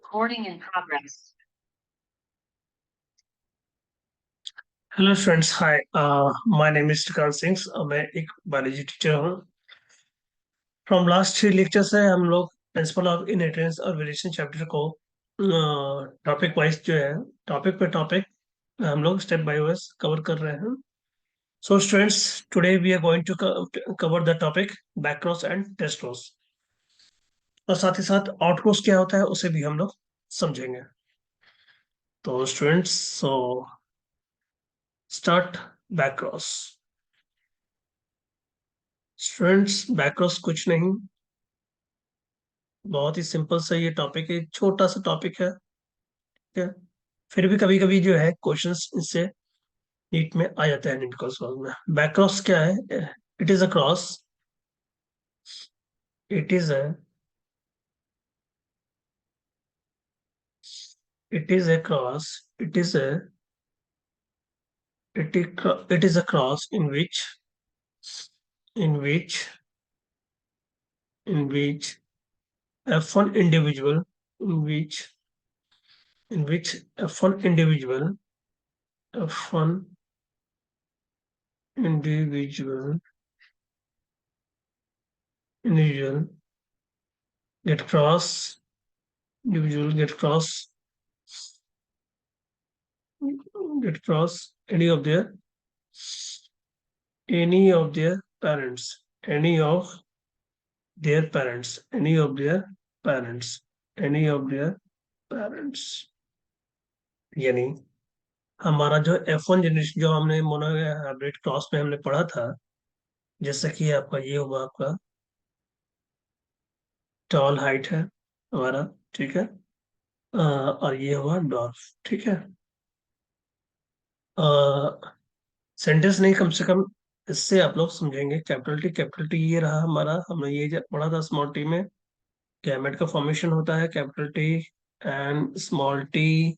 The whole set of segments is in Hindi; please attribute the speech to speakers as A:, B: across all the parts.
A: Recording in progress.
B: Hello students, hi. My name is Tikan Singh. मैं एक बायोलॉजी टीचर हूँ। फ्रॉम लास्ट 3 लेक्चर से हम लोग प्रिंसिपल ऑफ इनहेरिटेंस और वेरिएशन चैप्टर को टॉपिक वाइज जो है, टॉपिक पे टॉपिक हम लोग स्टेप बाय वाइज कवर कर रहे हैं। So students, today we are going to cover the topic back cross and test cross, और साथ ही साथ आउट क्रॉस क्या होता है उसे भी हम लोग समझेंगे। तो students, so start back cross. Students, back cross कुछ नहीं, बहुत ही सिंपल सा ये टॉपिक है, छोटा सा टॉपिक है, ठीक है। फिर भी कभी कभी जो है क्वेश्चंस इससे नीट में आ जाते हैं, नीट क्रॉस में। बैक क्रॉस क्या है? It is a cross, it is a it is a cross, it is a it is a cross in which in which F1 individual in which F1 individual individual get cross individual get cross any of their parents, any of their parents, any of their parents, any of their parents। यानी हमारा जो F1 जनरेशन जो हमने मोनो हाइब्रिड क्रॉस में हमने पढ़ा था, जैसे कि आपका ये हुआ, आपका टॉल हाइट है हमारा, ठीक है। और ये हुआ डॉर्फ, ठीक है। सेंटेंस नहीं, कम से कम इससे आप लोग समझेंगे। कैपिटल टी ये रहा हमारा, हमने ये पढ़ा था स्मॉल टी में, गैमेट का फॉर्मेशन होता है capital T and small T.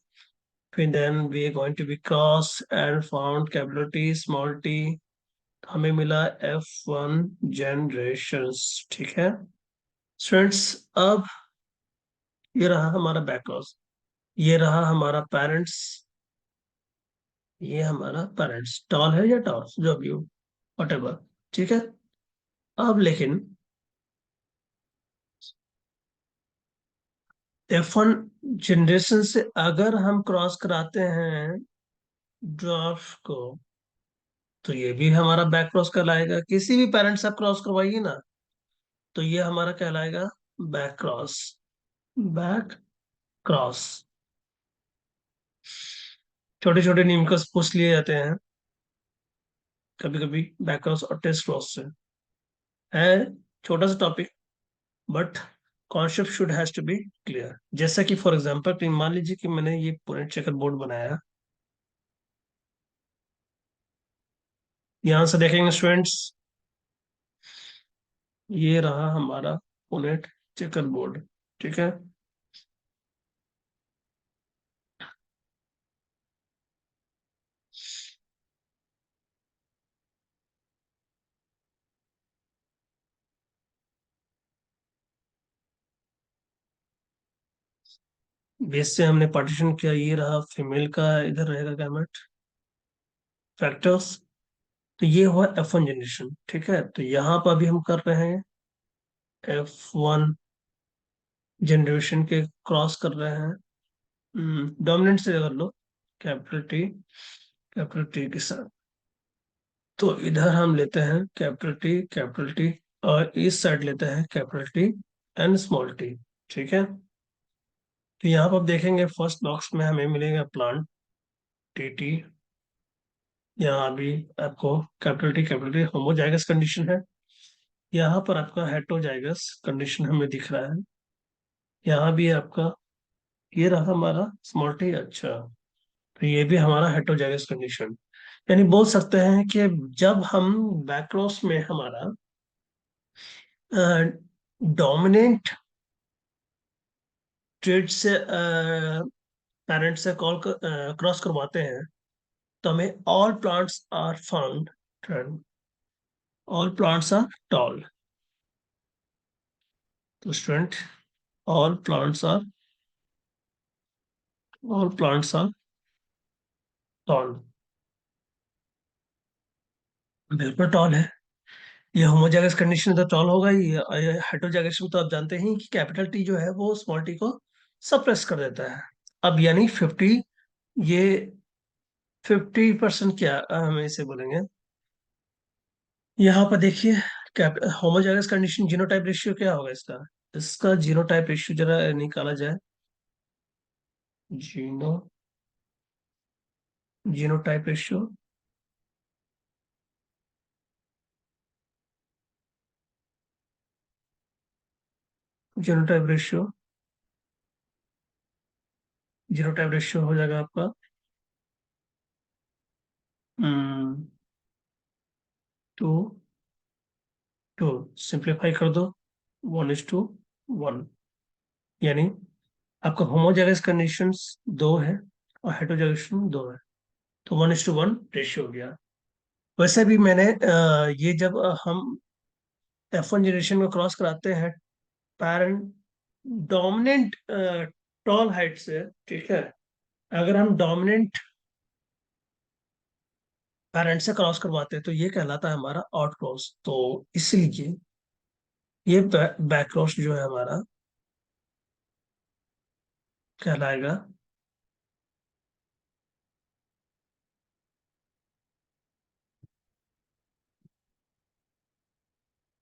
B: फिर then we are going to be cross and found capital T small T, हमें मिला F1 जनरेशंस, ठीक है। स्टूडेंट्स, अब ये रहा हमारा बैक क्रॉस, ये रहा हमारा पेरेंट्स, ये हमारा पेरेंट्स, टॉल है या टॉर्स जो भी हो, वट, ठीक है। अब लेकिन F1 जनरेशन से अगर हम क्रॉस कराते हैं ड्वार्फ को, तो ये भी हमारा बैक क्रॉस कहलाएगा। किसी भी पेरेंट से आप क्रॉस करवाइए ना, तो ये हमारा कहलाएगा बैक क्रॉस। बैक क्रॉस छोटे छोटे नियम का पूछ लिए जाते हैं कभी कभी, बैक क्रॉस और टेस्ट क्रॉस से है। छोटा सा टॉपिक, but concept should has to be clear. जैसा कि फॉर एग्जांपल मान लीजिए कि मैंने ये पूरे चेकर बोर्ड बनाया, यहां से देखेंगे स्टूडेंट्स, ये रहा हमारा पुनेट चेकर बोर्ड, ठीक है। बेस से हमने पार्टीशन किया, ये रहा फीमेल का, इधर रहेगा गैमेट फैक्टर्स। तो ये हुआ F1 जनरेशन, ठीक है। तो यहाँ पर अभी हम कर रहे हैं F1 जनरेशन के क्रॉस कर रहे हैं, डोमिनेंट से कर लो, कैपिटल टी के साथ। तो इधर हम लेते हैं कैपिटल टी, और इस साइड लेते हैं capital T and small T, ठीक है। तो यहाँ पर आप देखेंगे फर्स्ट बॉक्स में हमें मिलेगा प्लांट टी टी, यहाँ भी आपको कैपिटल टी होमोजाइगस कंडीशन है, यहाँ पर आपका हेटरोजाइगस कंडीशन हमें दिख रहा है, यहाँ भी आपका ये रहा हमारा स्मॉल टी, अच्छा। तो ये भी हमारा हेटरोजाइगस कंडीशन। यानी बोल सकते हैं कि जब हम बैकक्रॉस में हमारा डोमिनेंट ट्रेड से पेरेंट से क्रॉस करवाते हैं, तो हमें all plants are found all plants are tall. तो student, all plants are all plants are tall. बिल्कुल टॉल है। ये होमोजाइगस कंडीशन तो टॉल होगा ही। हेटेरोजाइगस में तो आप जानते हैं कि कैपिटल टी जो है वो स्मॉल टी को सप्रेस कर देता है। अब यानी 50, ये 50% क्या हम इसे बोलेंगे। यहाँ पर देखिए, होमोजाइगस कंडीशन जीनोटाइप रेशियो क्या होगा इसका। इसका जीनोटाइप रेशियो जरा निकाला जाए। जीनो genotype ratio, genotype ratio, genotype ratio हो जाएगा आपका 2:2। सिंप्लीफाई कर दो, 1:1। यानी आपका होमोजाइगस कंडीशंस दो है और हेटेरोजाइगस दो है, तो 1:1 रेशियो हो गया। वैसे भी मैंने ये जब हम F1 जनरेशन को क्रॉस कराते हैं पैरेंट डोमिनेंट टॉल हाइट से, ठीक है, अगर हम डोमिनेंट पेरेंट से क्रॉस करवाते हैं तो ये कहलाता है हमारा आउट क्रॉस। तो इसलिए ये बैक क्रॉस जो है हमारा कहलाएगा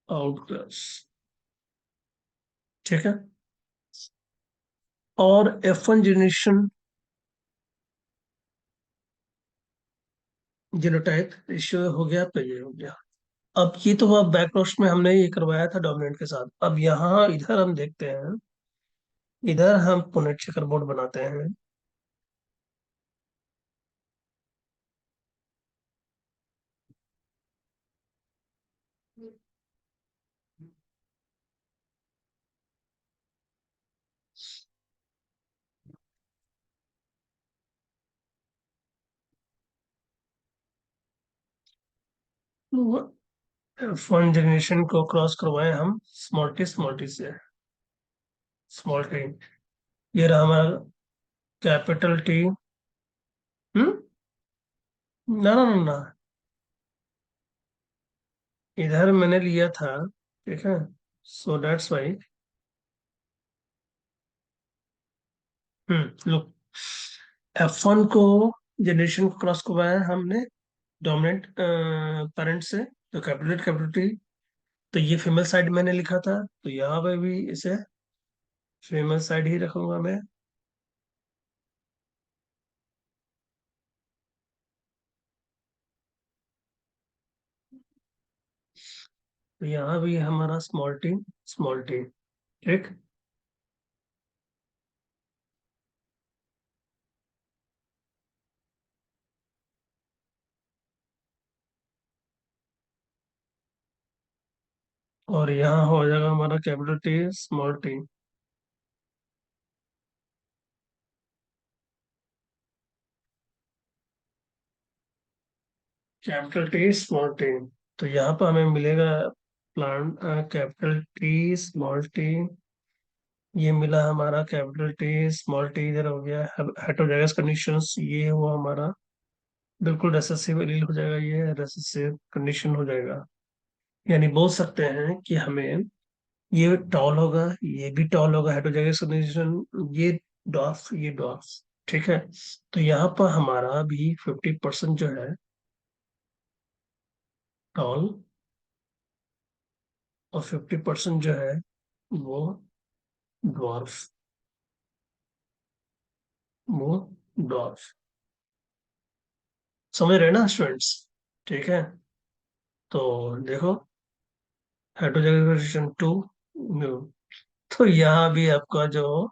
B: आउट क्रॉस। ठीक है। और F1 जनरेशन जीनोटाइप रेशियो हो गया तो ये हो गया। अब ये तो हुआ बैक क्रॉस में हमने ये करवाया था डोमिनेंट के साथ। अब यहाँ इधर हम देखते हैं, इधर हम पुनेट चेकर बोर्ड बनाते हैं। F1 जनरेशन को क्रॉस करवाए हम स्मॉल टी से। स्मॉल टी, ये रहा हमारा कैपिटल टी। हम्म, ना ना ना ना, इधर मैंने लिया था, ठीक है, so that's why. Look, F1 को जनरेशन को क्रॉस करवाया हमने डोमिनेंट पेरेंट से, तो कैपिटल टी। तो ये फीमेल साइड मैंने लिखा था, तो यहाँ पे भी इसे फीमेल साइड ही रखूंगा मैं। तो यहाँ भी हमारा स्मॉल टी। ठीक। और यहाँ हो जाएगा हमारा capital T small T. Capital T small T. तो यहाँ पर हमें मिलेगा plant capital T small T. ये मिला हमारा कैपिटल टी स्मॉल टी, इधर हो गया हेटेरोजाइगस कंडीशंस, ये हुआ हमारा बिल्कुल रिसेसिव एलील हो जाएगा, ये रिसेसिव कंडीशन हो जाएगा। यानी बोल सकते हैं कि हमें ये टॉल होगा, ये भी टॉल होगा हेटेरोजाइगस कंडीशन, ये डॉर्फ। ठीक है। तो यहाँ पर हमारा भी 50% जो है टॉल, और 50% जो है वो ड्वार्फ, वो ड्वार्फ। समझ रहे हैं ना स्टूडेंट्स। ठीक है। तो देखो, हाइड्रोजन 2, तो यहाँ भी आपका जो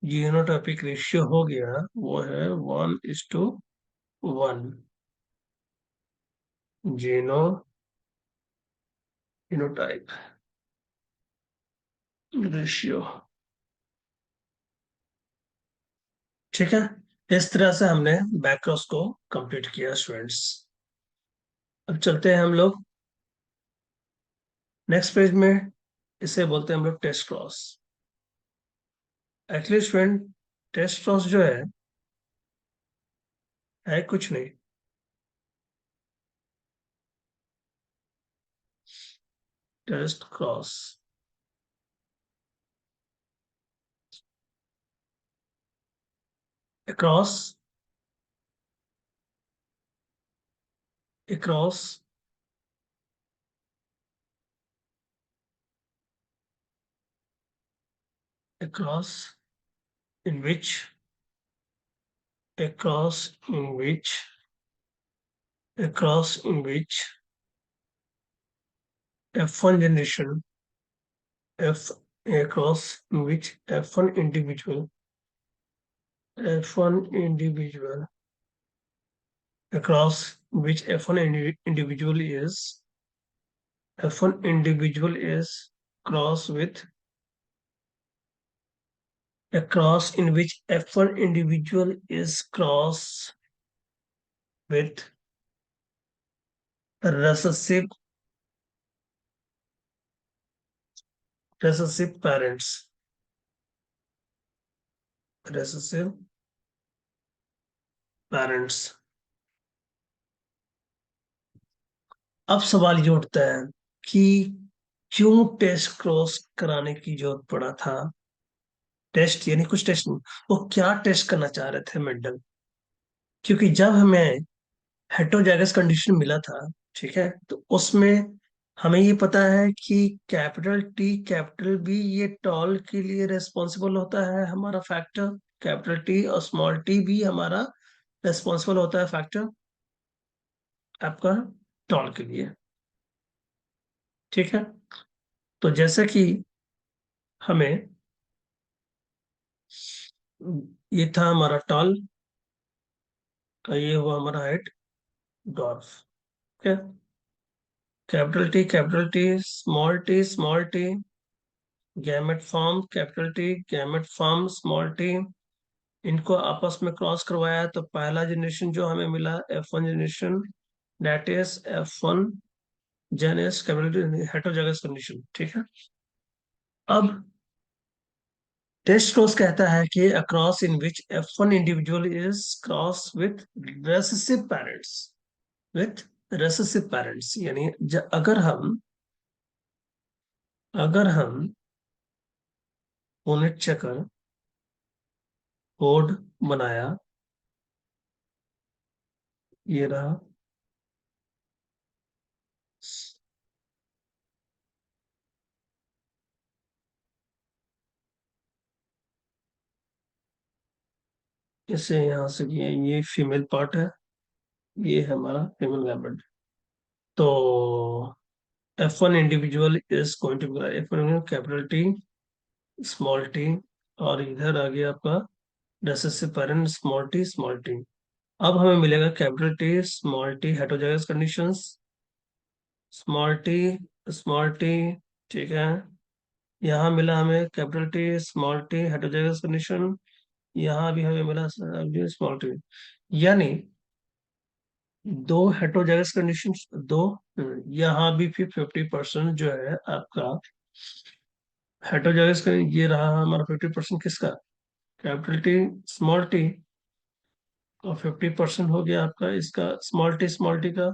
B: जीनोटॉपिक रेशियो हो गया वो है 1:1। जीनो जीनोटाइप रेशियो। ठीक है। इस तरह से हमने बैक्रॉस को कंप्लीट किया स्टूडेंट्स। अब चलते हैं हम लोग नेक्स्ट पेज में। इसे बोलते हैं हम लोग test cross. Actually student, test cross जो है है कुछ नहीं। Test cross. Across. Across. Across in which. across in which across in which F1 generation F across in which F1 individual across which individual is F1 individual is cross with across in which F1 individual is cross with recessive recessive parents recessive parents। अब सवाल ये उठता है कि क्यों टेस्ट क्रॉस कराने की जरूरत पड़ा था। टेस्ट यानी कुछ टेस्ट नहीं, वो क्या टेस्ट करना चाह रहे थे मेंडल। क्योंकि जब हमें हेटेरोजाइगस कंडीशन मिला था, ठीक है, तो उसमें हमें ये पता है कि कैपिटल टी कैपिटल बी ये टॉल के लिए रेस्पॉन्सिबल होता है हमारा फैक्टर। कैपिटल टी और स्मॉल टी भी हमारा रेस्पॉन्सिबल होता है फैक्टर आपका टॉल के लिए। ठीक है। तो जैसे कि हमें ये था हमारा टॉल का, ये हुआ हमारा हाइट डॉर्फ। ठीक है। Capital T small T gamete form capital T gamete form small T, इनको आपस में क्रॉस करवाया तो पहला जनरेशन जो हमें मिला F1 generation, that is F1 Jannes capital T heterozygous condition. ठीक है। अब टेस्ट क्रॉस कहता है कि across in which F1 individual is cross with recessive parents with recessive parents, यानी अगर हम यूनिट चेकर कोड बनाया, ये रहा, इसे यहाँ से ये फीमेल पार्ट है, ये है हमारा फीमेल गैमेट। तो F1 individual is going to be F1 capital T small T, और इधर आ गया आपका रेसेसिव पेरेंट स्मॉल टी। अब हमें मिलेगा capital T small T heterozygous conditions small T small T. ठीक है। यहाँ मिला हमें capital T small T heterozygous condition, यहाँ भी हमें मिला स्मॉल टी। यानी दो हेटेरोजाइगस कंडीशन, दो, यहाँ भी फिर 50% जो है आपका हेटेरोजाइगस का, ये रहा हमारा 50% किसका, कैपिटल टी स्मॉल टी, और 50% हो गया आपका इसका स्मॉल टी का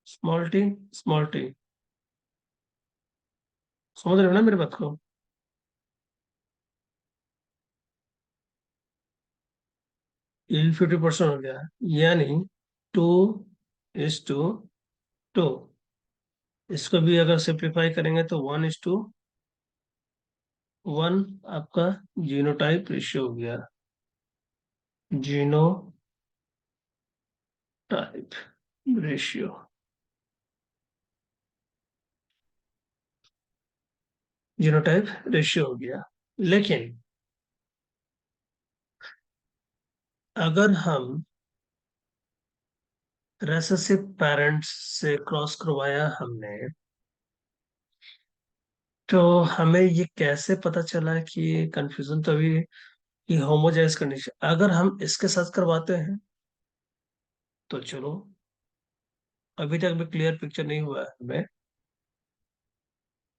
B: स्मॉल टी स्मॉल टी। समझ रहे हो ना मेरी बात को। ये 50% हो गया, यानी 2:2। इसको भी अगर सिंप्लीफाई करेंगे तो 1:1 आपका जीनोटाइप रेशियो हो गया। जीनोटाइप रेशियो जीनोटाइप रेशियो हो गया। लेकिन अगर हम रेसेसिव पेरेंट्स से क्रॉस करवाया हमने, तो हमें ये कैसे पता चला कि कंफ्यूजन तो अभी कि होमोजाइज कंडीशन अगर हम इसके साथ करवाते हैं तो चलो, अभी तक भी क्लियर पिक्चर नहीं हुआ है हमें।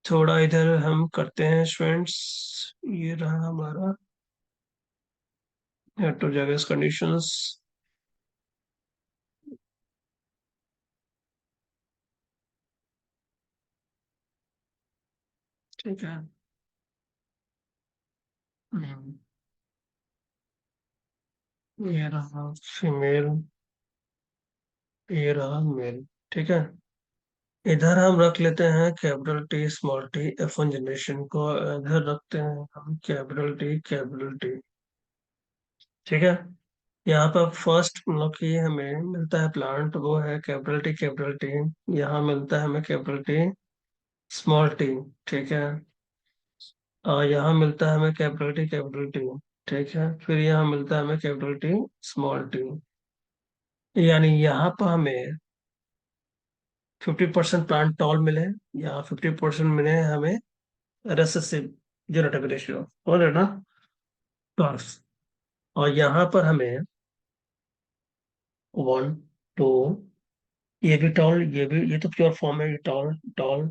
B: थोड़ा इधर हम करते हैं स्टूडेंट्स, ये रहा हमारा हेटेरोजाइगस कंडीशंस ठीक है। हम्म, ये रहा फीमेल, ये रहा मेल। ठीक है। इधर हम रख लेते हैं capital T small T F1 generation को, इधर रखते हैं हम कैपिटल टी। ठीक है। यहाँ पर फर्स्ट मतलब कि हमें मिलता है प्लांट, वो है कैपिटल टी। यहाँ मिलता है हमें कैपिटल टी स्मॉल टी। ठीक है। और यहाँ मिलता है हमें कैपिटल टी। ठीक है। फिर यहाँ मिलता है हमें कैपिटल टी स्मॉल टी। यानी यहाँ पर हमें 50% प्लांट टॉल मिले, यहाँ 50% मिले हमें रेसेसिव जेनोटाइप रेशियो, हो रहा है ना, टॉर्स। और यहाँ पर हमें 1 2, ये भी टॉल, ये भी, ये तो प्योर फॉर्म है, ये टॉल टॉल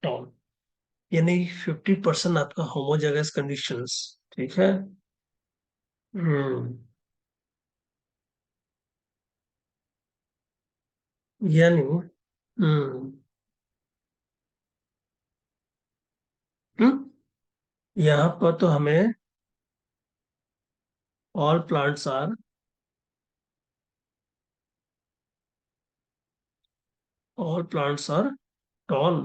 B: टॉल। यानी 50% आपका होमोजाइगस कंडीशंस। ठीक है। हम्म। यानी हम्म हम्म, यहाँ पर तो हमें all plants are, all plants are tall.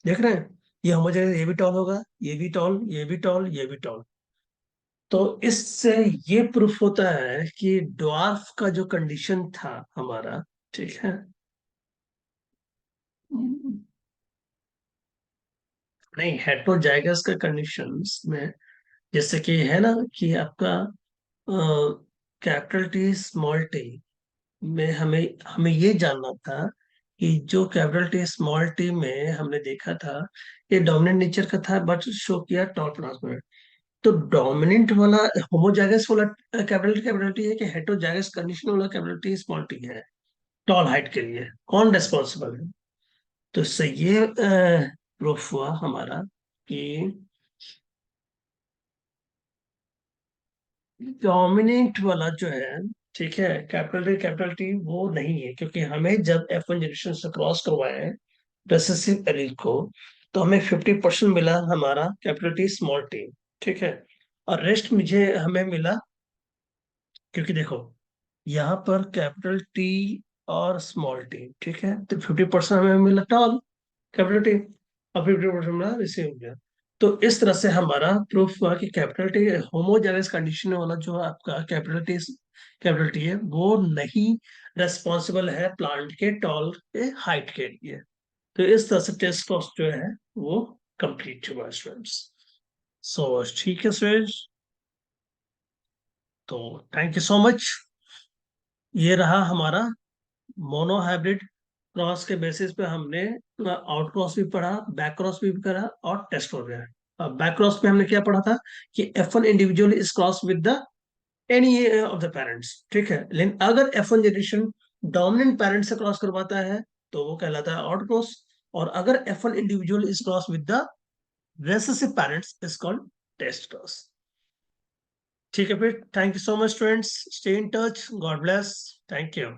B: देख रहे हैं, ये होमोजाइगस, ये भी टॉल होगा, ये भी टॉल, ये भी टॉल, ये भी टॉल। तो इससे ये प्रूफ होता है कि ड्वार्फ का जो कंडीशन था हमारा, ठीक है, नहीं हेट्रोजाइगस का कंडीशंस में, जैसे कि है ना कि आपका कैपिटल टी स्मॉल टी में हमें हमें ये जानना था कि जो कैपिटल टी स्मॉल टी में हमने देखा था, ये डोमिनेंट नेचर का था बट शो किया टॉल प्लाज्मा। तो डोमिनेंट वाला होमोजाइगस वाला कैपिटल टी है कि हेटेरोजाइगस कंडीशन वाला कैपिटल टी स्मॉल टी है टॉल हाइट के लिए, कौन रेस्पॉन्सिबल है? तो इससे ये प्रूफ हुआ हमारा कि डोमिनेंट वाला जो है, ठीक है, कैपिटल टी वो नहीं है, क्योंकि हमें जब F1 जनरेशन से क्रॉस करवाए हैं रिसेसिव एलील को, तो हमें 50% मिला हमारा कैपिटल टी स्मॉल टी। ठीक है। और रेस्ट मुझे हमें मिला, क्योंकि देखो यहाँ पर कैपिटल टी और स्मॉल टी, ठीक है, तो 50% हमें मिला टॉल कैपिटल टी, और 50% मिला रिसीव गया। तो इस तरह से हमारा प्रूफ हुआ कि कैपिटल टी होमोजेनस कंडीशन वाला जो आपका कैपिटल टी है वो नहीं रेस्पॉन्सिबल है प्लांट के टॉल के हाइट के लिए। तो इस तरह से टेस्ट कॉस्ट जो है वो कंप्लीट हुआ स्टूडेंट्स। सो ठीक है स्टूडेंट्स, तो थैंक यू सो मच। ये रहा हमारा मोनो हाइब्रिड क्रॉस के बेसिस पे हमने आउट क्रॉस भी पढ़ा, बैक क्रॉस भी करा, और टेस्ट हो गया। बैक क्रॉस पे हमने क्या पढ़ा था कि F1 individual is cross with the any of the parents. ठीक है, लेकिन अगर F1 जनरेशन डोमिनेंट पेरेंट से क्रॉस करवाता है तो वो कहलाता है आउट क्रॉस, और अगर F1 individual is cross with the recessive parents is called test cross. ठीक है फिर, thank you so much students, stay in touch, God bless, thank you.